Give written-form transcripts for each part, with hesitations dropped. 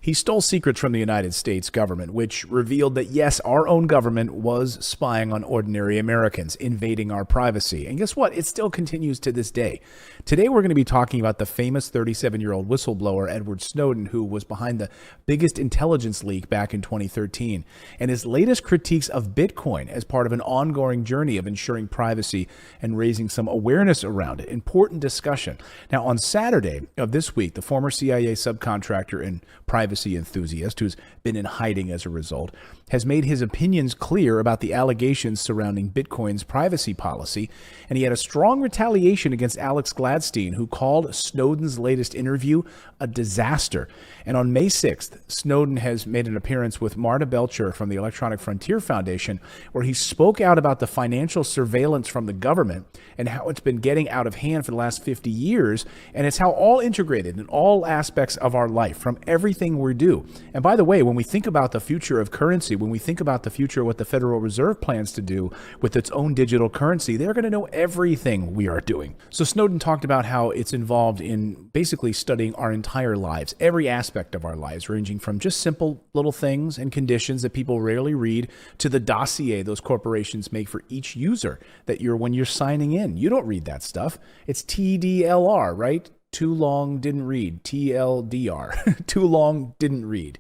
He stole secrets from the United States government, which revealed that, yes, our own government was spying on ordinary Americans, invading our privacy. And guess what? It still continues to this day. Today, we're going to be talking about the famous 37-year-old whistleblower, Edward Snowden, who was behind the biggest intelligence leak back in 2013, and his latest critiques of Bitcoin as part of an ongoing journey of ensuring privacy and raising some awareness around it. Important discussion. Now, on Saturday of this week, the former CIA subcontractor and privacy enthusiast, who's been in hiding as a result, has made his opinions clear about the allegations surrounding Bitcoin's privacy policy, and he had a strong retaliation against Alex Gladstein, who called Snowden's latest interview a disaster. And on May 6th, Snowden has made an appearance with Marta Belcher from the Electronic Frontier Foundation, where he spoke out about the financial surveillance from the government and how it's been getting out of hand for the last 50 years, and it's how all integrated in all aspects of our life, from everything we do. And by the way, when we think about the future of currency, when we think about the future of what the Federal Reserve plans to do with its own digital currency, they're going to know everything we are doing. So Snowden talked about how it's involved in basically studying our entire lives, every aspect of our lives, ranging from just simple little things and conditions that people rarely read to the dossier those corporations make for each user that when you're signing in. You don't read that stuff. It's TDLR, right? Too long, didn't read. TLDR. Too long, didn't read.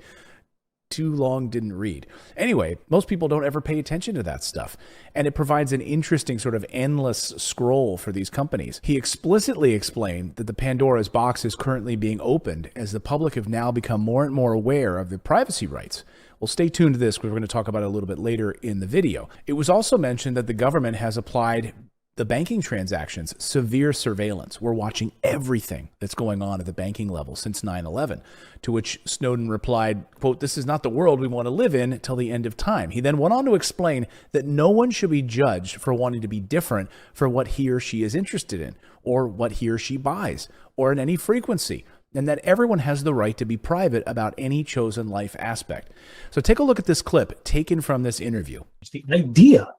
Too long, didn't read. Anyway, most people don't ever pay attention to that stuff, and it provides an interesting sort of endless scroll for these companies. He explicitly explained that the Pandora's box is currently being opened as the public have now become more and more aware of the privacy rights. Well, stay tuned to this because we're going to talk about it a little bit later in the video. It was also mentioned that the government has applied the banking transactions severe surveillance. We're watching everything that's going on at the banking level since 9/11, to which Snowden replied, quote, "This is not the world we want to live in till the end of time." He then went on to explain that no one should be judged for wanting to be different for what he or she is interested in, or what he or she buys, or in any frequency, and that everyone has the right to be private about any chosen life aspect. So take a look at this clip taken from this interview. The idea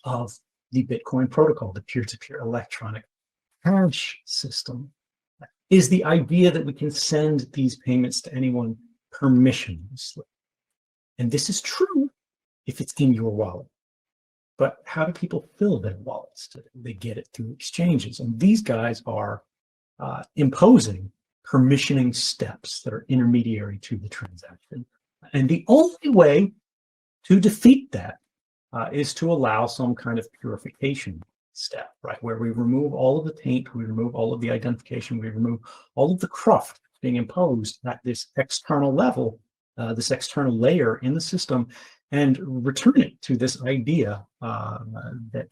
of the Bitcoin protocol, the peer-to-peer electronic cash system, is the idea that we can send these payments to anyone permissionlessly. And this is true if it's in your wallet. But how do people fill their wallets today? They get it through exchanges. And these guys are imposing permissioning steps that are intermediary to the transaction. And the only way to defeat that is to allow some kind of purification step, right? Where we remove all of the taint, we remove all of the identification, we remove all of the cruft being imposed at this external level, this external layer in the system, and return it to this idea that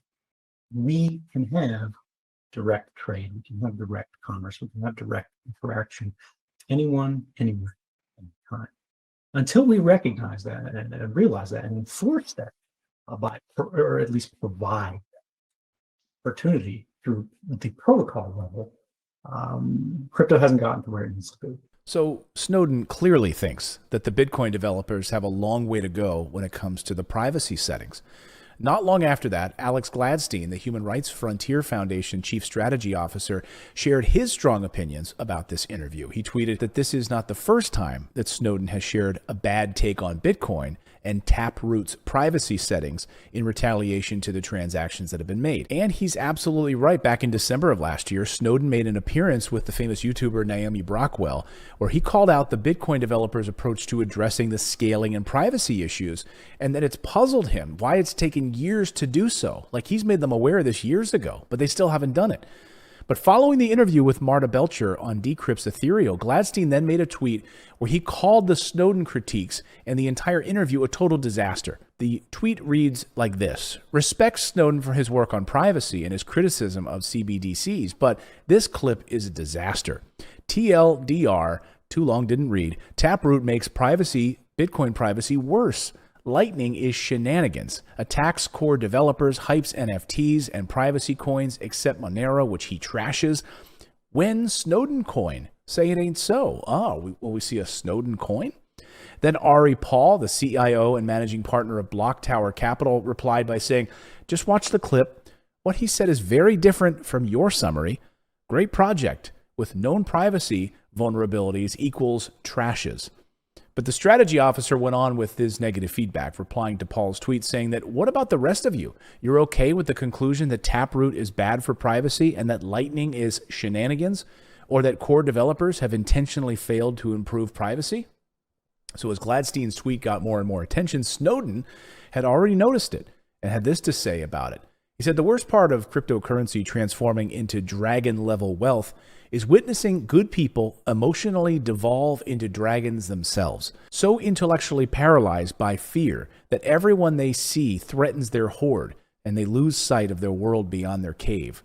we can have direct trade, we can have direct commerce, we can have direct interaction, anyone, anywhere, anytime. Until we recognize that and realize that and enforce that, or at least provide opportunity through the protocol level, crypto hasn't gotten to where it needs to be. So Snowden clearly thinks that the Bitcoin developers have a long way to go when it comes to the privacy settings. Not long after that, Alex Gladstein, the Human Rights Frontier Foundation Chief Strategy Officer, shared his strong opinions about this interview. He tweeted that this is not the first time that Snowden has shared a bad take on Bitcoin and Taproot's privacy settings in retaliation to the transactions that have been made. And he's absolutely right. Back in December of last year, Snowden made an appearance with the famous YouTuber Naomi Brockwell, where he called out the Bitcoin developers' approach to addressing the scaling and privacy issues, and that it's puzzled him why it's taken years to do so. Like, he's made them aware of this years ago, but they still haven't done it. But following the interview with Marta Belcher on Decrypt's Ethereal, Gladstein then made a tweet where he called the Snowden critiques and the entire interview a total disaster. The tweet reads like this: "Respect Snowden for his work on privacy and his criticism of CBDCs, but this clip is a disaster. TLDR, too long didn't read, Taproot makes Bitcoin privacy worse. Lightning is shenanigans. Attacks core developers, hypes NFTs and privacy coins, except Monero, which he trashes. When Snowden coin? Say it ain't so. Will we see a Snowden coin?" Then Ari Paul, the CIO and managing partner of Block Tower Capital, replied by saying, "Just watch the clip. What he said is very different from your summary. Great project with known privacy vulnerabilities equals trashes." But the strategy officer went on with his negative feedback, replying to Paul's tweet saying that, what about the rest of you? You're okay with the conclusion that Taproot is bad for privacy and that Lightning is shenanigans, or that core developers have intentionally failed to improve privacy? So as Gladstein's tweet got more and more attention, Snowden had already noticed it and had this to say about it. He said, the worst part of cryptocurrency transforming into dragon-level wealth is witnessing good people emotionally devolve into dragons themselves, so intellectually paralyzed by fear that everyone they see threatens their horde and they lose sight of their world beyond their cave.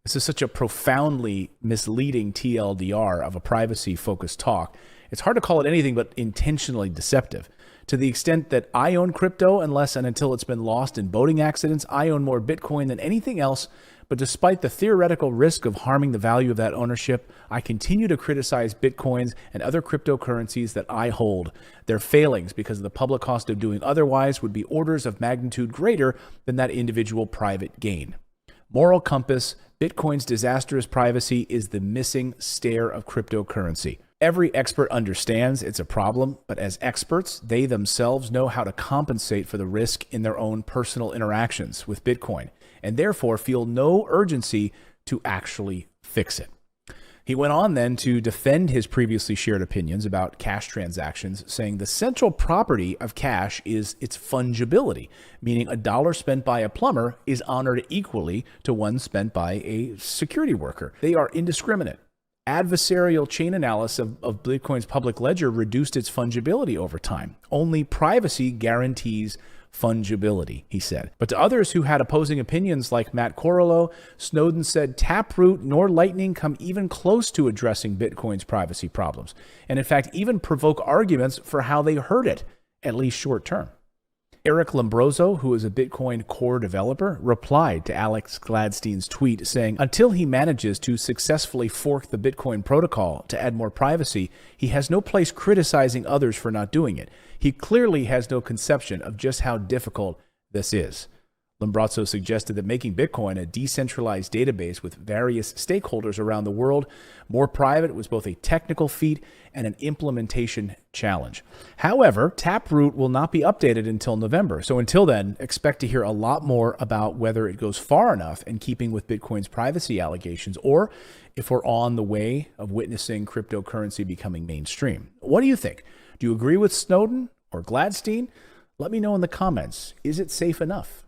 This is such a profoundly misleading TLDR of a privacy-focused talk. It's hard to call it anything but intentionally deceptive. To the extent that I own crypto, unless and until it's been lost in boating accidents, I own more Bitcoin than anything else. But despite the theoretical risk of harming the value of that ownership, I continue to criticize Bitcoins and other cryptocurrencies that I hold. Their failings, because of the public cost of doing otherwise, would be orders of magnitude greater than that individual private gain. Moral compass, Bitcoin's disastrous privacy is the missing stair of cryptocurrency. Every expert understands it's a problem, but as experts, they themselves know how to compensate for the risk in their own personal interactions with Bitcoin, and therefore feel no urgency to actually fix it. He went on then to defend his previously shared opinions about cash transactions, saying the central property of cash is its fungibility, meaning a dollar spent by a plumber is honored equally to one spent by a security worker. They are indiscriminate. Adversarial chain analysis of Bitcoin's public ledger reduced its fungibility over time. Only privacy guarantees fungibility, he said. But to others who had opposing opinions like Matt Corallo, Snowden said Taproot nor Lightning come even close to addressing Bitcoin's privacy problems, and in fact even provoke arguments for how they hurt it, at least short term. Eric Lombroso, who is a Bitcoin core developer, replied to Alex Gladstein's tweet saying, until he manages to successfully fork the Bitcoin protocol to add more privacy, he has no place criticizing others for not doing it. He clearly has no conception of just how difficult this is. Lombroso suggested that making Bitcoin a decentralized database with various stakeholders around the world more private was both a technical feat and an implementation challenge. However, Taproot will not be updated until November. So until then, expect to hear a lot more about whether it goes far enough in keeping with Bitcoin's privacy allegations, or if we're on the way of witnessing cryptocurrency becoming mainstream. What do you think? Do you agree with Snowden or Gladstein? Let me know in the comments. Is it safe enough?